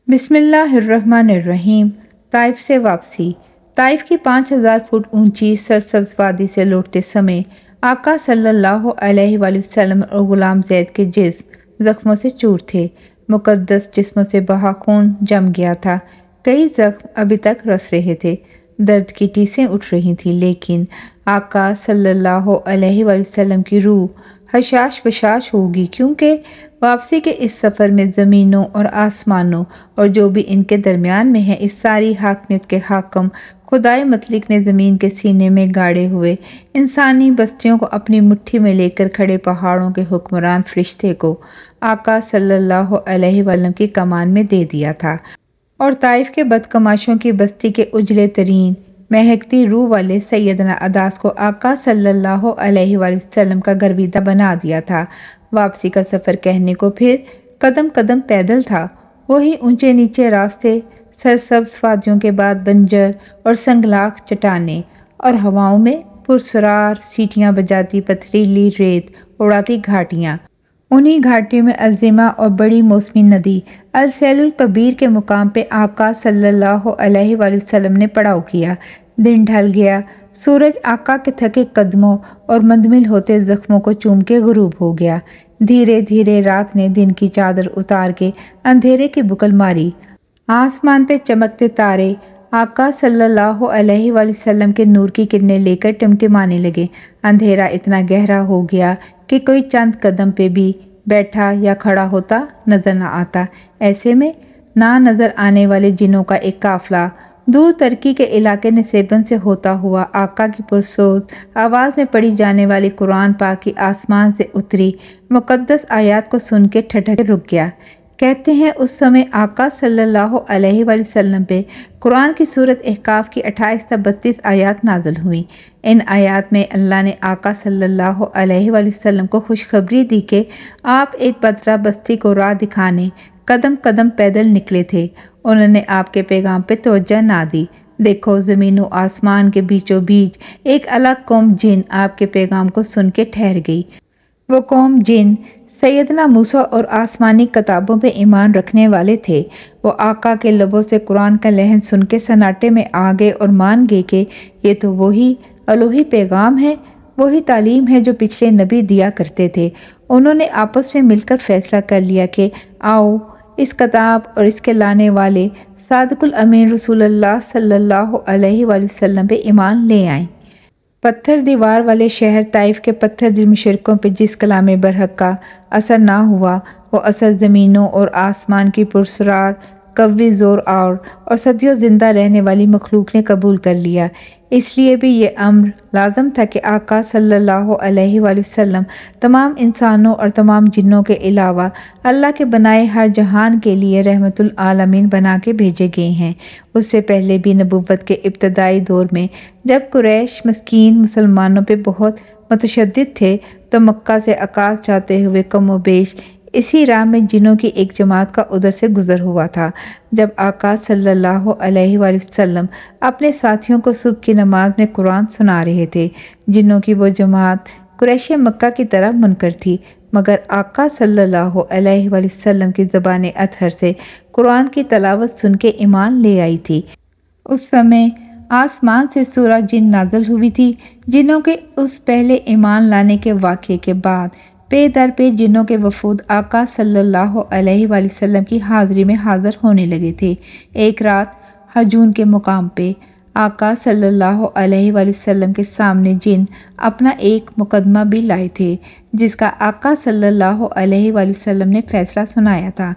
بسم اللہ الرحمن الرحیم۔ طائف سے واپسی۔ طائف کی 5000 فٹ اونچی سرسبز وادی سے لوٹتے سمے آقا صلی اللہ علیہ وآلہ وسلم اور غلام زید کے جسم زخموں سے چور تھے۔ مقدس جسموں سے بہا خون جم گیا تھا۔ کئی زخم ابھی تک رس رہے تھے۔ درد کی ٹیسیں اٹھ رہی تھیں، لیکن آقا صلی اللہ علیہ وآلہ وسلم کی روح حشاش بشاش ہوگی، کیونکہ واپسی کے اس سفر میں زمینوں اور آسمانوں اور جو بھی ان کے درمیان میں ہے، اس ساری حاکمیت کے حاکم خدائے مطلق نے زمین کے سینے میں گاڑے ہوئے انسانی بستیوں کو اپنی مٹھی میں لے کر کھڑے پہاڑوں کے حکمران فرشتے کو آقا صلی اللہ علیہ وسلم کی کمان میں دے دیا تھا، اور طائف کے بدکماشوں کی بستی کے اجلے ترین مہکتی روح والے سیدنا عداس کو آقا صلی اللہ علیہ وآلہ وسلم کا گرویدہ بنا دیا تھا۔ واپسی کا سفر کہنے کو پھر قدم قدم پیدل تھا۔ وہی اونچے نیچے راستے، سرسبز وادیوں کے بعد بنجر اور سنگلاخ چٹانیں، اور ہواؤں میں پرسرار سیٹیاں بجاتی پتھریلی ریت اڑاتی گھاٹیاں۔ انہی گھاٹیوں میں الزمہ اور بڑی موسمی ندی السیل الکبیر کے مقام پہ آقا صلی اللہ علیہ وآلہ وسلم نے پڑاؤ کیا۔ دن ڈھل گیا۔ سورج آقا کے تھکے قدموں اور مندمل ہوتے زخموں کو چوم کے غروب ہو گیا۔ دھیرے دھیرے رات نے دن کی چادر اتار کے اندھیرے کی بکل ماری۔ آسمان پہ چمکتے تارے آقا صلی اللہ علیہ وآلہ وسلم کے نور کی کرنیں لے کر ٹمٹمانے لگے۔ اندھیرا اتنا گہرا ہو گیا کہ کوئی چند قدم پہ بھی بیٹھا یا کھڑا ہوتا نظر نہ آتا۔ ایسے میں نہ نظر آنے والے جنوں کا ایک قافلہ دور ترکی کے علاقے نسیبن سے ہوتا ہوا آقا کی پرسوز آواز میں پڑھی جانے والی قرآن پاک کی آسمان سے اتری مقدس آیات کو سن کے ٹھٹک رک گیا۔ کہتے ہیں اس سمے آقا صلی اللہ علیہ وآلہ وسلم پہ قرآن کی سورۃ احقاف کی 28 تا 32 آیات نازل ہوئیں۔ ان آیات میں اللہ نے آقا صلی اللہ علیہ وآلہ وسلم کو خوشخبری دی کہ آپ ایک بدرہ بستی کو راہ دکھانے قدم قدم پیدل نکلے تھے۔ انہوں نے آپ کے پیغام پہ توجہ نہ دی۔ دیکھو، زمین و آسمان کے بیچوں بیچ ایک الگ قوم جن آپ کے پیغام کو سن کے ٹھہر گئی۔ وہ قوم جن سیدنا موسیٰ اور آسمانی کتابوں پہ ایمان رکھنے والے تھے۔ وہ آقا کے لبوں سے قرآن کا لحن سن کے سناٹے میں آ گئے اور مان گئے کہ یہ تو وہی الوہی پیغام ہے، وہی تعلیم ہے جو پچھلے نبی دیا کرتے تھے۔ انہوں نے آپس میں مل کر فیصلہ کر لیا کہ آؤ اس کتاب اور اس کے لانے والے صادق الامین رسول اللہ صلی اللہ علیہ وآلہ وسلم پہ ایمان لے آئیں۔ پتھر دیوار والے شہر طائف کے پتھر دل مشرکوں پہ جس کلام برحق کا اثر نہ ہوا، وہ اثر زمینوں اور آسمان کی پرسرار قوی زور اور صدیوں زندہ رہنے والی مخلوق نے قبول کر لیا۔ اس لیے بھی یہ امر لازم تھا کہ آقا صلی اللہ علیہ وآلہ وسلم تمام انسانوں اور تمام جنوں کے علاوہ اللہ کے بنائے ہر جہان کے لیے رحمت العالمین بنا کے بھیجے گئے ہیں۔ اس سے پہلے بھی نبوت کے ابتدائی دور میں جب قریش مسکین مسلمانوں پہ بہت متشدد تھے، تو مکہ سے عکاس جاتے ہوئے کم و بیش اسی راہ میں جنوں کی ایک جماعت کا ادھر سے گزر ہوا تھا۔ جب آقا صلی اللہ علیہ وآلہ وسلم اپنے ساتھیوں کو صبح کی نماز میں قرآن سنا رہے تھے، جنوں کی وہ جماعت قریش مکہ کی طرح منکر تھی، مگر آقا صلی اللہ علیہ وآلہ وسلم کی زبان اطہر سے قرآن کی تلاوت سن کے ایمان لے آئی تھی۔ اس سمے آسمان سے سورہ جن نازل ہوئی تھی۔ جنوں کے اس پہلے ایمان لانے کے واقعے کے بعد پے در پے جنوں کے وفود آقا صلی اللہ علیہ وآلہ وسلم کی حاضری میں حاضر ہونے لگے تھے۔ ایک رات ہجون کے مقام پہ آقا صلی اللہ علیہ وآلہ وسلم کے سامنے جن اپنا ایک مقدمہ بھی لائے تھے، جس کا آقا صلی اللہ علیہ وآلہ وسلم نے فیصلہ سنایا تھا۔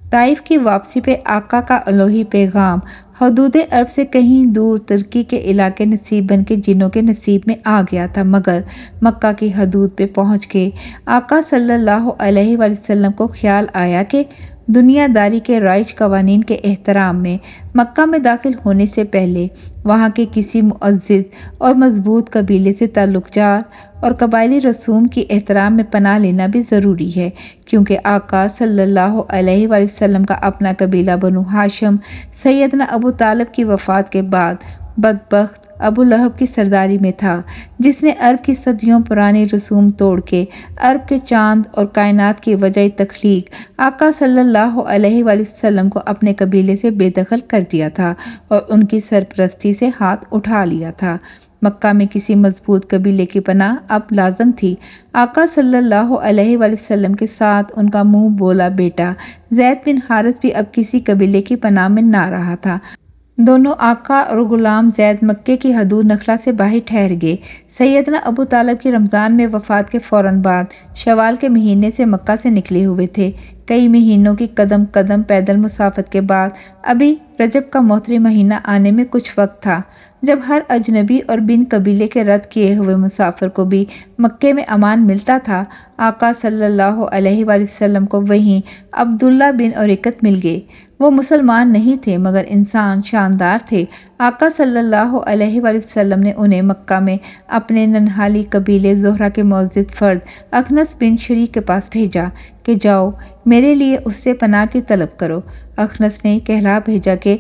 طائف کی واپسی پہ آقا کا الوہی پیغام حدود عرب سے کہیں دور ترکی کے علاقے نسیبن کے جنوں کے نصیب میں آ گیا تھا، مگر مکہ کی حدود پہ پہنچ کے آقا صلی اللہ علیہ وآلہ وسلم کو خیال آیا کہ دنیا داری کے رائج قوانین کے احترام میں مکہ میں داخل ہونے سے پہلے وہاں کے کسی معزز اور مضبوط قبیلے سے تعلق جار اور قبائلی رسوم کی احترام میں پناہ لینا بھی ضروری ہے، کیونکہ آقا صلی اللہ علیہ وآلہ وسلم کا اپنا قبیلہ بنو ہاشم سیدنا ابو طالب کی وفات کے بعد بدبخت ابو لہب کی سرداری میں تھا، جس نے عرب کی صدیوں پرانی رسوم توڑ کے عرب کے چاند اور کائنات کی وجہ تخلیق آقا صلی اللہ علیہ وآلہ وسلم کو اپنے قبیلے سے بے دخل کر دیا تھا اور ان کی سرپرستی سے ہاتھ اٹھا لیا تھا۔ مکہ میں کسی مضبوط قبیلے کی پناہ اب لازم تھی۔ آقا صلی اللہ علیہ وآلہ وسلم کے ساتھ ان کا منہ بولا بیٹا زید بن حارث بھی اب کسی قبیلے کی پناہ میں نہ رہا تھا۔ دونوں آقا اور غلام زید مکے کی حدود نخلا سے باہر ٹھہر گئے۔ سیدنا ابو طالب کی رمضان میں وفات کے فوراً بعد شوال کے مہینے سے مکہ سے نکلے ہوئے تھے۔ کئی مہینوں کی قدم قدم پیدل مسافت کے بعد ابھی رجب کا محترم مہینہ آنے میں کچھ وقت تھا، جب ہر اجنبی اور بن قبیلے کے رد کیے ہوئے مسافر کو بھی مکے میں امان ملتا تھا۔ آقا صلی اللہ علیہ وآلہ وسلم کو وہیں عبداللہ بن اریقت مل گئے۔ وہ مسلمان نہیں تھے مگر انسان شاندار تھے۔ آقا صلی اللہ علیہ وآلہ وسلم نے انہیں مکہ میں اپنے ننہالی قبیلے زہرہ کے معزز فرد اخنس بن شریک کے پاس بھیجا کہ جاؤ میرے لیے اس سے پناہ کی طلب کرو۔ اخنس نے کہلا بھیجا کہ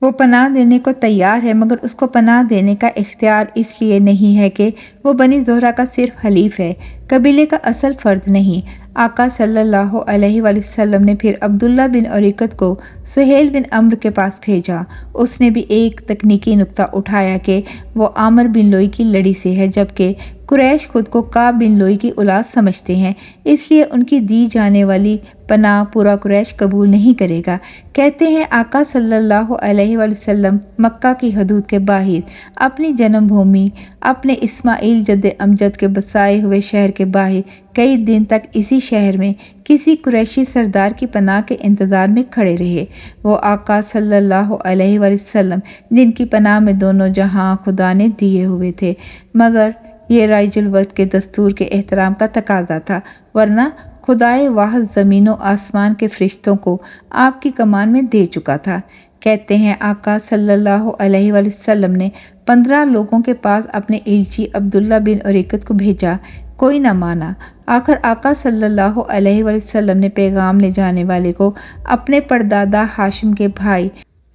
وہ پناہ دینے کو تیار ہے مگر اس کو پناہ دینے کا اختیار اس لیے نہیں ہے کہ وہ بنی زہرہ کا صرف حلیف ہے، قبیلے کا اصل فرد نہیں۔ آقا صلی اللہ علیہ وآلہ وسلم نے پھر عبداللہ بن اریقت کو سہیل بن عمرو کے پاس بھیجا۔ اس نے بھی ایک تکنیکی نکتہ اٹھایا کہ وہ عامر بن لوئی کی لڑی سے ہے، جبکہ قریش خود کو کعب بن لوئی کی اولاد سمجھتے ہیں، اس لیے ان کی دی جانے والی پناہ پورا قریش قبول نہیں کرے گا۔ کہتے ہیں آقا صلی اللہ علیہ وآلہ وسلم مکہ کی حدود کے باہر اپنی جنم بھومی اپنے اسماعیل جد امجد کے بسائے ہوئے شہر کے باہر کئی دن تک اسی شہر میں کسی قریشی سردار کی پناہ کے انتظار میں کھڑے رہے۔ وہ آقا صلی اللہ علیہ وآلہ وسلم جن کی پناہ میں دونوں جہاں خدا نے دیے ہوئے تھے، مگر یہ رائج الوقت کے دستور کے احترام کا تقاضا تھا، ورنہ خدائے واحد زمین و آسمان کے فرشتوں کو آپ کی کمان میں دے چکا تھا۔ کہتے ہیں آقا صلی اللہ علیہ وآلہ وسلم نے 15 لوگوں کے پاس اپنے ایلچی عبداللہ بن اریقت کو بھیجا، کوئی نہ مانا۔ آخر آقا صلی اللہ علیہ وآلہ وسلم نے پیغام لے جانے والے کو اپنے پردادا ہاشم کے بھائی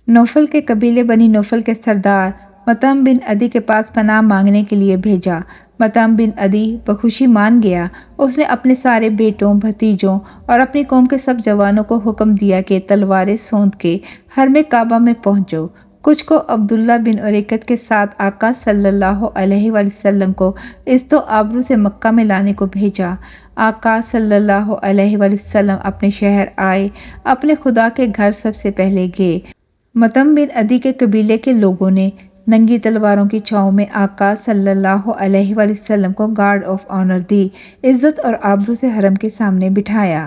نوفل کے قبیلے بنی نوفل کے سردار مطعم بن عدی کے پاس پناہ مانگنے کے لیے بھیجا۔ مطعم بن عدی بخوشی مان گیا۔ اس نے اپنے سارے بیٹوں، بھتیجوں اور اپنی قوم کے سب جوانوں کو حکم دیا کہ تلواریں سونت کے حرم کعبہ میں پہنچو۔ کچھ کو عبداللہ بن اریقت کے ساتھ آقا صلی اللہ علیہ وآلہ وسلم کو عزت و آبرو سے مکہ میں لانے کو بھیجا۔ آقا صلی اللہ علیہ وآلہ وسلم اپنے شہر آئے، اپنے خدا کے گھر سب سے پہلے گئے۔ مطعم بن عدی کے قبیلے کے لوگوں نے ننگی تلواروں کی چھاؤں میں آقا صلی اللہ علیہ وآلہ وسلم کو گارڈ آف آنر دی، عزت اور آبرو سے حرم کے سامنے بٹھایا۔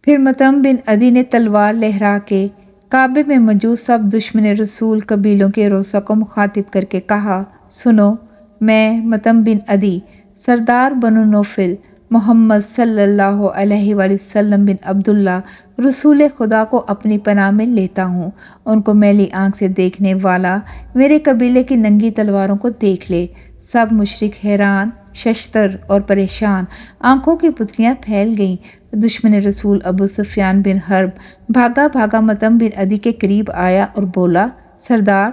پھر مطعم بن عدی نے تلوار لہرا کے کعبے میں موجود سب دشمن رسول قبیلوں کے رؤسا کو مخاطب کر کے کہا، سنو، میں مطعم بن عدی سردار بنو نوفل محمد صلی اللہ علیہ وآلہ وسلم بن عبداللہ رسول خدا کو اپنی پناہ میں لیتا ہوں۔ ان کو میلی آنکھ سے دیکھنے والا میرے قبیلے کی ننگی تلواروں کو دیکھ لے۔ سب مشرک حیران، ششدر اور پریشان، آنکھوں کی پتلیاں پھیل گئیں۔ دشمن رسول ابو سفیان بن حرب بھاگا بھاگا مطعم بن عدی کے قریب آیا اور بولا، سردار،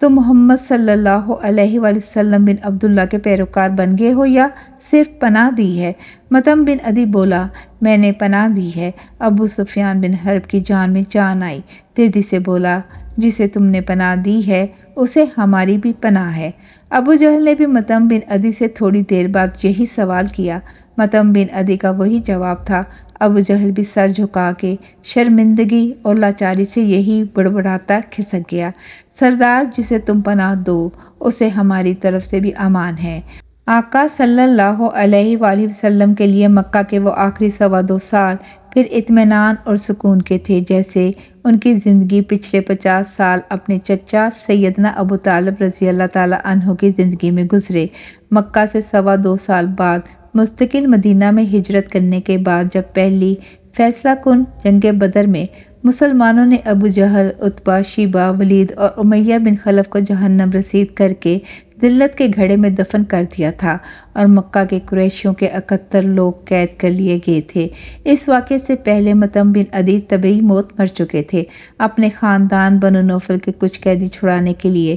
تم محمد صلی اللہ علیہ وآلہ وسلم بن عبداللہ کے پیروکار بن گئے ہو یا صرف پناہ دی ہے؟ مطعم بن عدی بولا، میں نے پناہ دی ہے۔ ابو سفیان بن حرب کی جان میں جان آئی، تیزی سے بولا، جسے تم نے پناہ دی ہے اسے ہماری بھی پناہ ہے۔ ابو جہل نے بھی مطعم بن عدی سے تھوڑی دیر بعد یہی سوال کیا۔ مطعم بن عدی کا وہی جواب تھا۔ ابو جہل بھی سر جھکا کے شرمندگی اور لاچاری سے یہی بڑبڑاتا کھسک گیا، سردار، جسے تم پناہ دو اسے ہماری طرف سے بھی امان ہے۔ آقا صلی اللہ علیہ وآلہ وسلم کے لیے مکہ کے وہ آخری 2.25 سال پھر اطمینان اور سکون کے تھے، جیسے ان کی زندگی پچھلے 50 سال اپنے چچا سیدنا ابو طالب رضی اللہ تعالیٰ عنہ کی زندگی میں گزرے۔ مکہ سے 2.25 سال بعد مستقل مدینہ میں ہجرت کرنے کے بعد جب پہلی فیصلہ کن جنگ بدر میں مسلمانوں نے ابو جہل، عتبہ، شیبہ، ولید اور امیہ بن خلف کو جہنم رسید کر کے ذلت کے گھڑے میں دفن کر دیا تھا اور مکہ کے قریشیوں کے 71 لوگ قید کر لیے گئے تھے، اس واقعے سے پہلے مطعم بن عدی طبعی موت مر چکے تھے۔ اپنے خاندان بنو نوفل کے کچھ قیدی چھڑانے کے لیے